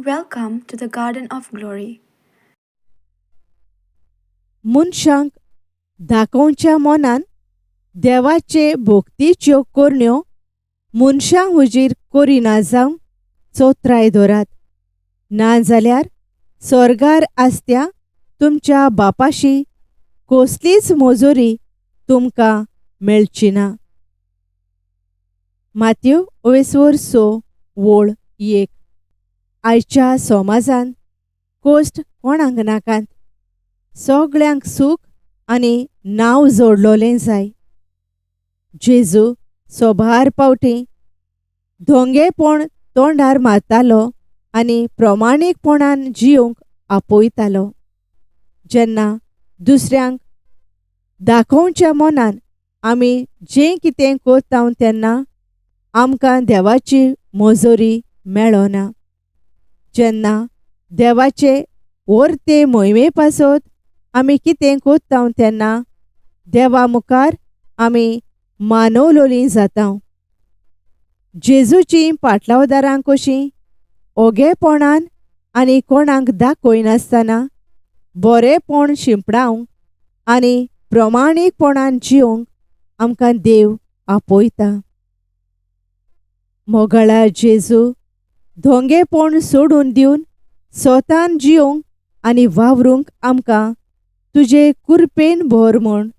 Welcome to the Garden of Glory. मनशांक दाखोवच्या मनान देवाचे भोक्तीच्यो कोरण्यो मनशां हुजीर करिना जावंक चोत्राय दोरात, नाजाल्यार स्वर्गार आसत्या तुमच्या बापाशी कसलीच मोजोरी तुमकां मेळची ना. मातयेव 28:1. आयच्या समाजान कोश्ट कोणाक नाकात. सगळ्यांक सूख आनी नांव जोडलोलें जाय. जेजू सोबार पावटी धोंगेपण तोंडार मारतालो आनी प्रमाणीकपणान जिवंक आपयतालो. जेन्ना दुसऱ्यांक दाखोवच्या मनान आमी जें कितें करता तेन्ना आमकां देवाची मोजोरी मेळना. जेन्ना देवाचे वर्ते मोहिमे पासत आमी कितें करता तेन्ना देवा मुखार आमी मानवलोलीं जाता. जेजूची पाटलावदारां कशीं ओगेपणान आनी कोणाक दाखयनासतना बरेपण शिंपडावंक आनी प्रमाणीकपणान जिवंक आमकां देव आपयता. मोगाळा जेजू धोंगेपण सोडून दिवन स्वतान जिवंक आनी वावरूंक आमकां तुजे कुरपेन भर म्हूण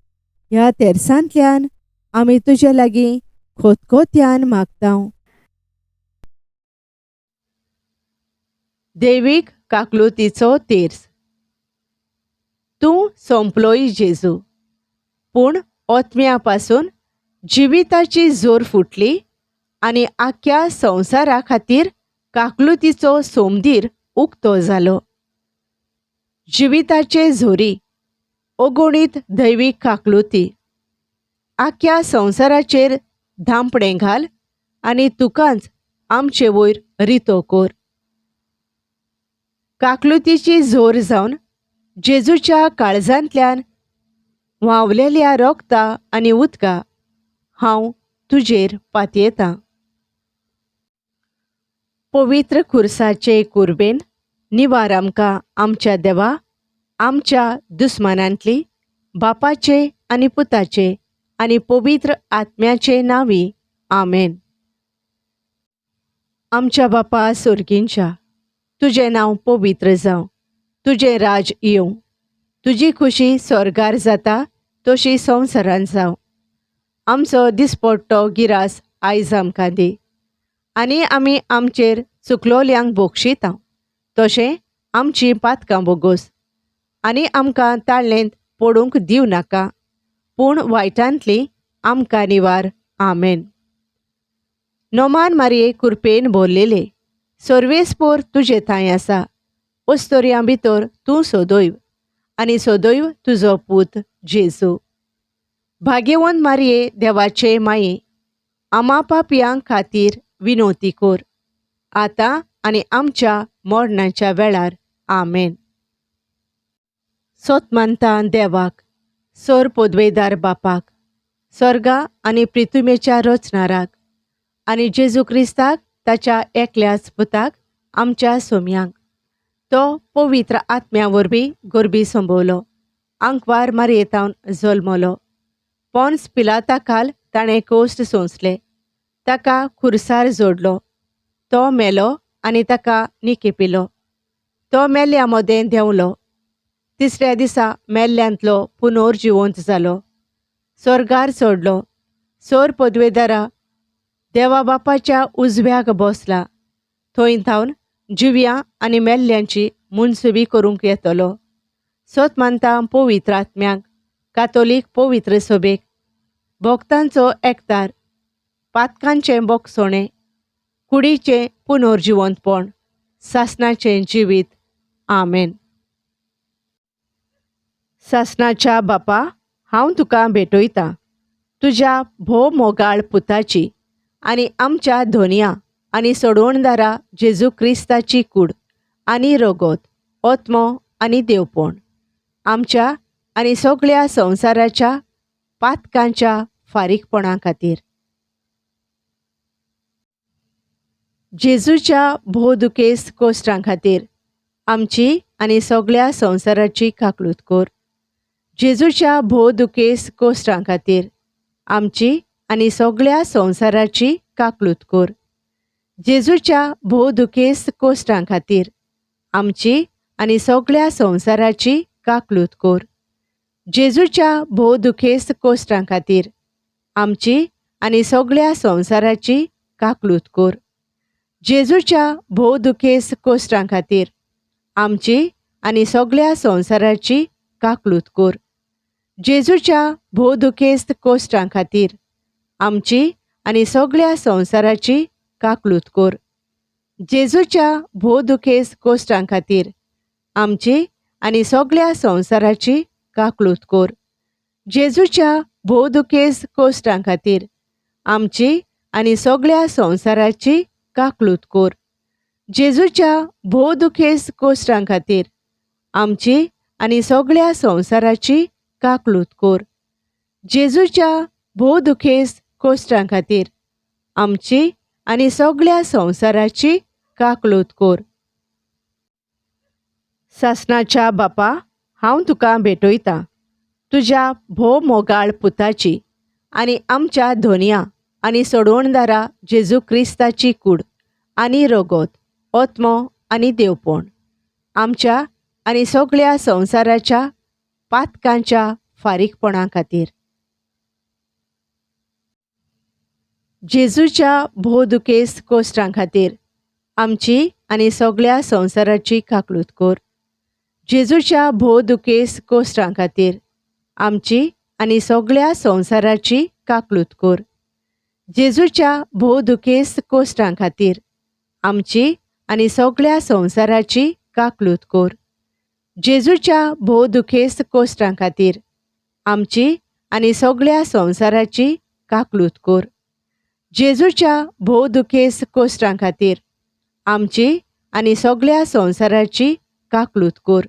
ह्या तेर्सांतल्यान आमी तुजे लागीं खोतखोत्यान मागता. दैवीक काकलुतीचो तेर्स. तूं सोंपलोय जेजू, पूण ओतम्या पासून जिविताची जोर फुटली आनी आख्या संवसारा खातीर काकलुतीचो सोमदीर उक्तो जालो. जिविताचे झोरी अगोणीत दैवीक काकलुती आख्या संवसाराचेर धांपणें घाल आनी तुकांच आमचे वयर रितो कोर. काकलुतीची झोर जावन जेजूच्या काळजांतल्यान व्हांवलेल्या रोगता आनी उदका हांव तुजेर पातयेतां. पवित्र खुर्साचे कुरबेन निवार आमकां आमच्या देवा, आमच्या दुस्मानांतली, बापाचे आनी पुताचे आनी पवित्र आत्म्याचे नांवी. आमेन. आमच्या बापा सुर्गींच्या, तुजें नांव पवित्र जावं. तुजें राज येवं. तुजी खुशी स्वर्गार जाता तशी संवसारांत जावं. आमचो दिसपट्टो गिरास आयज आमकां दी आनी आमी आमचेर चुकलोल्यांक बोगशिता तशें आमची पातकां बोगोस. आनी आमकां ताळणेंत पडूंक दिवं नाका, पूण वायटांतली आमकां निवार. आमेन. नोमान मारये कुरपेन भरलेले, सर्वेस्पोर तुजे थंय आसा. ओस्तोरयां भितर तूं सोदोयव आनी सोदोयव तुजो पूत जेजू. भाग्यवंत मारये देवाचे माये, आमा पापयांक खातीर विनोती कोर, आतां आनी आमच्या मरणाच्या वेळार. आमेन. सोतमानता देवाक, सोर पोदवेदार बापाक, स्वर्गा आनी पृथ्वीच्या रचणाराक आनी जेजू क्रिस्ताक ताच्या एकल्याच पुताक आमच्या सोम्यांक, तो पवित्र आत्म्या वरवीं गोरबी संभोवलो, आंकवार मारयेतावन जल्मलो, पोन्स पिलाता खाल ताणें कोश्ट सोंसले, ताका खुर्सार जोडलो, तो मेलो आनी ताका निकेपिलो, तो मेल्ल्या मोदें देंवलो, तिसऱ्या दिसा मेल्ल्यांतलो पुनर्जिवंत जालो, स्वर्गार चडलो, सोर पदवेदारा देवा बापाच्या उजव्याक बसला, थंय थावन जिव्यां आनी मेल्ल्यांची मुनसुबी करूंक येतलो. सोतमानता पवित्र आत्म्यांक, कातोलीक पवित्र सभेक, भक्तांचो एकतार, पातकांचें बोगसोणें, कुडीचें पुनर्जिवंतपण, सासणाचें जिवीत. आमेन. सासणाच्या बापा, हांव तुका भेटयतां तुज्या भोव मोगाळ पुताची आनी आमच्या धोनया आनी सोडवणदारा जेजू क्रिस्ताची कूड आनी रगत, ओत्मो आनी देवपण आमच्या आनी सगळ्या संवसाराच्या पातकांच्या फारीकपणा खातीर. जेजूच्या भोवदुकेस्त कोश्टां खातीर आमची आनी सगळ्या संवसाराची काकलूत कर. जेजूच्या भोवदुकेस्त कोश्टां खातीर आमची आनी सगळ्या संवसाराची काकलूत कर. जेजूच्या भोवदुकेस्त कोश्टां खातीर आमची आनी सगळ्या संवसाराची काकलूत कर. जेजूच्या भोवदुकेस्त कोश्टां खातीर आमची आनी सगळ्या संवसाराची काकलूत कर. जेजूच्या भोवदुकेस्त कोश्टां खातीर आमची आनी सगळ्या संवसाराची काकलूत कर. जेजूच्या भोवदुकेस्त कोश्टां खातीर आमची आनी सगळ्या संवसाराची काकलूत कर. जेजूच्या भोवदुकेस्त कोश्टां खातीर आमची आनी सगळ्या संवसाराची काकलूत कर. जेजूच्या भोवदुकेस्त कोश्टां खातीर आमची आनी सगळ्या संवसाराची काकलूत कर. जेजूच्या भोवदुकेस्त कोश्टां खातीर आमची आनी सगळ्या संवसाराची काकलूत कर. जेजूच्या भोवदुकेस्त कोश्टां खातीर आमची आनी सगळ्या संवसाराची काकलूत कर. सासणाच्या बापा, हांव तुका भेटयतां तुज्या भोव मोगाळ पुताची आनी आमच्या धोनया आनी सोडवणदारा जेजू क्रिस्ताची कूड आनी रगत, ओत्मो आनी देवपण आमच्या आनी सगळ्या संवसाराच्या पातकांच्या फारीकपणा खातीर. जेजूच्या भोवदुकेस्त कोश्टां खातीर आमची आनी सगळ्या संवसाराची काकलूत कर. जेजूच्या भोवदुकेस्त कोश्टां खातीर आमची आनी सगळ्या संवसाराची काकलूत कर. जेजूच्या भोवदुकेस्त कोश्टां खातीर आमची आनी सगळ्या संवसाराची काकलूत कर. जेजूच्या भोवदुकेस्त कोश्टां खातीर आमची आनी सगळ्या संवसाराची काकलूत कर. जेजूच्या भोवदुकेस्त कोश्टां खातीर आमची आनी सगळ्या संवसाराची काकलूत कर.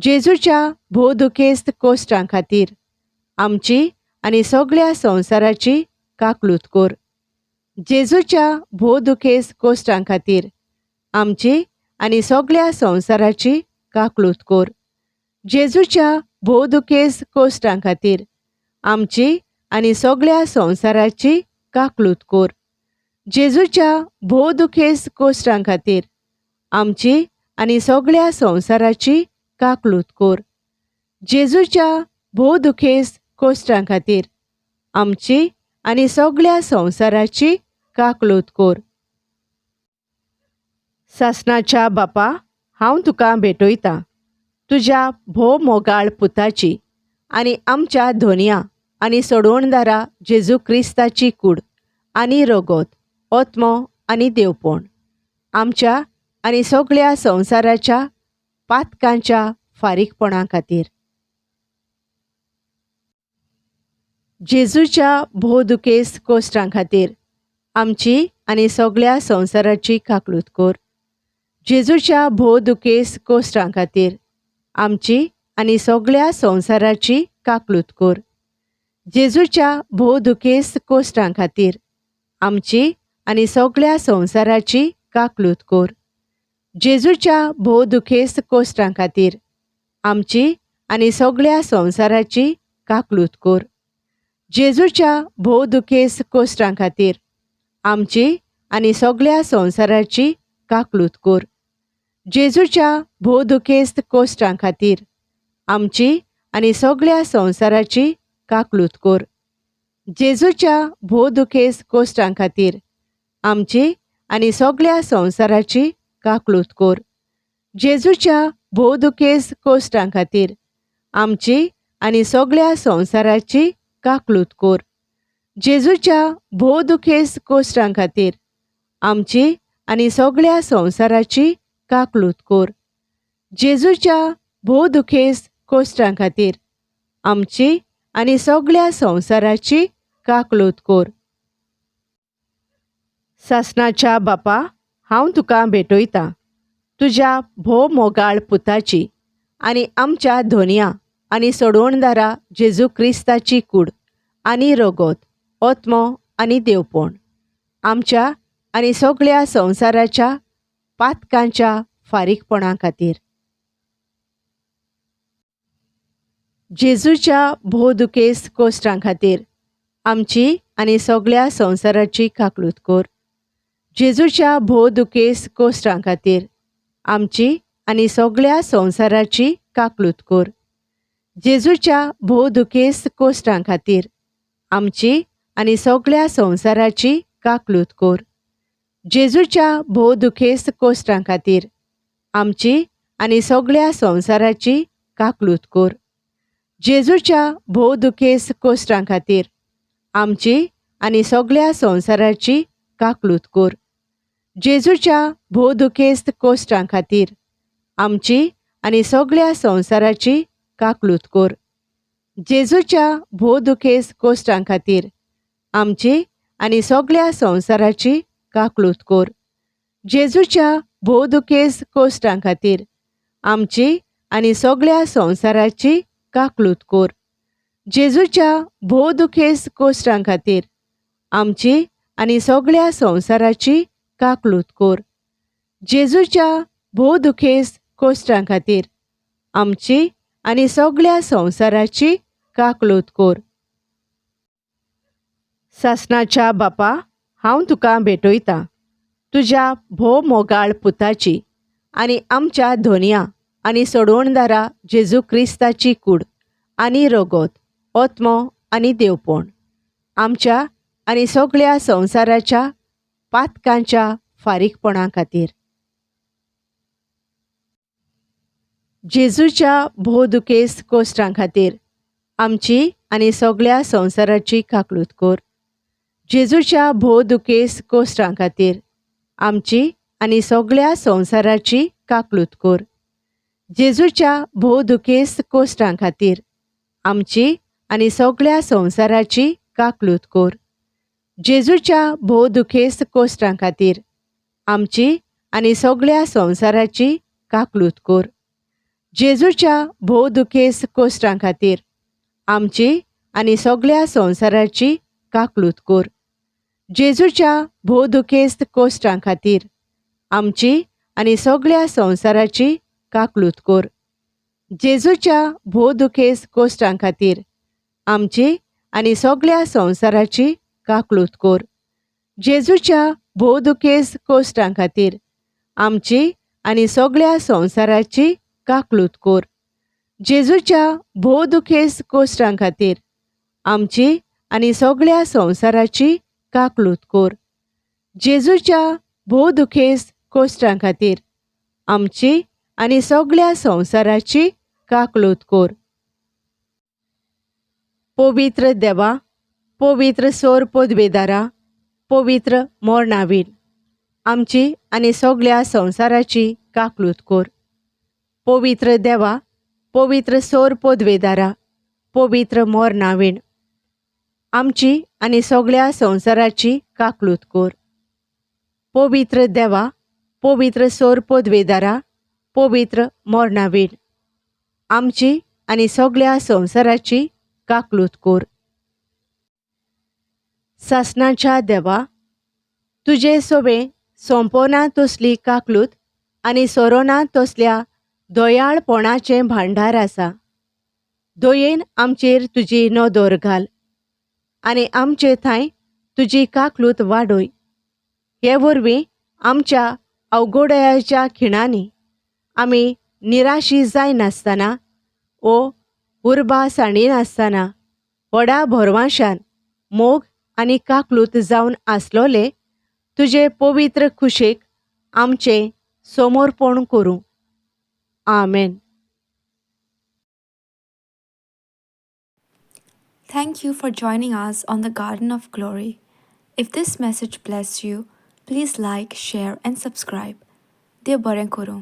जेजूच्या भोवदुकेस्त कोश्टां खातीर आमची आनी सगळ्या संवसाराची काकलूत कर. जेजूच्या भोवदुकेस्त कोश्टां खातीर आमची आनी सगळ्या संवसाराची काकलूत कर. जेजूच्या भोवदुकेस्त कोश्टां खातीर आमची आनी सगळ्या संवसाराची काकलूत कर. जेजूच्या भोवदुकेस्त कोश्टां खातीर आमची आनी सगळ्या संवसाराची काकलूत कर. जेजूच्या भोवदुकेस्त कोश्टां खातीर आमची आनी सगळ्या संवसाराची काकलूत कर. सासणाच्या बापा, हांव तुका भेटयतां तुज्या भोव मोगाळ पुताची आनी आमच्या धोनया आनी सोडवणदारा जेजू क्रिस्ताची कूड आनी रगत, ओत्मो आनी देवपण आमच्या आनी सगळ्या संवसाराच्या पातकांच्या फारीकपणा खातीर. जेजूच्या भोवदुकेस्त कोश्टां खातीर आमची आनी सगळ्या संवसाराची काकलूत कर. जेजूच्या भोवदुकेस्त कोश्टां खातीर आमची आनी सगळ्या संवसाराची काकलूत कर. जेजूच्या भोवदुकेस्त कोश्टां खातीर आमची आनी सगळ्या संवसाराची काकलूत कर. जेजूच्या भोवदुकेस्त कोश्टां खातीर आमची आनी सगळ्या संवसाराची काकलूत कर. जेजूच्या भोवदुकेस्त कोश्टां खातीर आमची आनी सगळ्या संवसाराची काकलूत कर. जेजूच्या भोवदुकेस्त कोश्टां खातीर आमची आनी सगळ्या संवसाराची काकलूत कर. जेजूच्या भोवदुकेस्त कोश्टां खातीर आमची आनी सगळ्या संवसाराची काकलूत कर. जेजूच्या भोवदुकेस्त कोश्टां खातीर आमची आनी सगळ्या संवसाराची काकलूत कर. जेजूच्या भोवदुकेस्त कोश्टां खातीर आमची आनी सगळ्या संवसाराची काकलूत कर. जेजूच्या भोवदुकेस्त कोश्टां खातीर आमची आनी सगळ्या संवसाराची काकलूत कर. सासणाच्या बापा, हांव तुका भेटयतां तुज्या भोव मोगाळ पुताची आनी आमच्या धोनया आनी सोडवणदारा जेजू क्रिस्ताची कूड आनी रगत, ओत्मो आनी देवपण आमच्या आनी सगळ्या संवसाराच्या पातकांच्या फारीकपणा खातीर. जेजूच्या भोवदुखेस्त कोश्टां खातीर आमची आनी सगळ्या संवसाराची काकलूत कर. जेजूच्या भोवदुखेस्त कोश्टां खातीर आमची आनी सगळ्या संवसाराची काकलूत कर. जेजूच्या भोवदुखेस्त कोश्टां खातीर आमची आनी सगळ्या संवसाराची काकलूत कर. जेजूच्या भोवदुखेस्त कोश्टां खातीर आमची आनी सगळ्या संवसाराची काकलूत कर. जेजूच्या भोवदुखेस्त कोश्टां खातीर आमची आनी सगळ्या संवसाराची काकलूत कर. जेजूच्या भोवदुखेस्त कोश्टां खातीर आमची आनी सगळ्या संवसाराची काकलूत कर. जेजूच्या भोवदुखेस्त कोश्टां खातीर आमची आनी सगळ्या संवसाराची काकलूत कर. जेजूच्या भोवदुखेस्त कोश्टां खातीर आमची आनी सगळ्या संवसाराची काकलूत कर. जेजूच्या भोवदुखेस्त कोश्टां खातीर आमची आनी सगळ्या संवसाराची काकलूत कर. जेजूच्या भोवदुखेस्त कोश्टां खातीर आमची आनी सगळ्या संवसाराची काकलूत कर. सासणाच्या बापा, हांव तुका भेटयतां तुज्या भोव मोगाळ पुताची आनी आमच्या धोनया आनी सोडवणदारा जेजू क्रिस्ताची कूड आनी रगत, ओत्मो आनी देवपण आमच्या आनी सगळ्या संवसाराच्या पातकांच्या फारीकपणा खातीर. जेजूच्या भोवदुखेस्त कोश्टां खातीर आमची आनी सगळ्या संवसाराची काकलूत कर. जेजूच्या भोवदुखेस्त कोश्टां खातीर आमची आनी सगळ्या संवसाराची काकलूत कर. जेजूच्या भोवदुखेस्त कोश्टां खातीर आमची आनी सगळ्या संवसाराची काकलूत कर. जेजूच्या भोवदुखेस्त कोश्टां खातीर आमची आनी सगळ्या संवसाराची काकलूत कर. जेजूच्या भोवदुखेस्त कोश्टां खातीर आमची आनी सगळ्या संवसाराची काकलूत कर. जेजूच्या भोवदुखेस्त कोश्टां खातीर आमची आनी सगळ्या संवसाराची काकलूत कर. जेजूच्या भोवदुखेस्त कोश्टां खातीर आमची आनी सगळ्या संवसाराची काकलूत कर. जेजूच्या भोवदुखेस्त कोश्टां खातीर आमची आनी सगळ्या संवसाराची काकलूत कर. जेजूच्या भोवदुखेस्त कोश्टां खातीर आमची आनी सगळ्या संवसाराची काकलूत कर. जेजूच्या भोवदुखेस्त कोश्टां खातीर आमची आनी सगळ्या संवसाराची काकलूत कर. पवित्र देवा, पवित्र सोर पदवेदारा, पवित्र मोरनावीन आमची आनी सगळ्या संवसाराची काकलूत कर. पवित्र देवा, पवित्र सोर पदवेदारा, पवित्र मोरनावीन आमची आनी सगळ्या संवसाराची काकलूत कर. पवित्र देवा, पवित्र सोर पदवेदारा, पवित्र मोरनावीन आमची आनी सगळ्या संवसाराची काकलूत कर. सासणाच्या देवा, तुजे सोबे सोंपोना तसली काकलूत आनी सोरोना तसल्या दोयाळपणाचें भांडार आसा. दयेन आमचेर तुजी नदर घाल आनी आमचे थंय तुजी काकलूत वाडय. हे वरवीं आमच्या अवघडयाच्या खिणांनी आमी निराशी जायनासतना ओ उर्बा साणीनासतना व्हडा भरवशान मोग आनी काकलूत जावन आसलोले तुजे पवित्र खुशेक आमचें समर्पण करूं. आमेन. Thank you for joining us on the Garden of Glory. If this message blessed you, please like, share, and subscribe. Dear Baren Koro.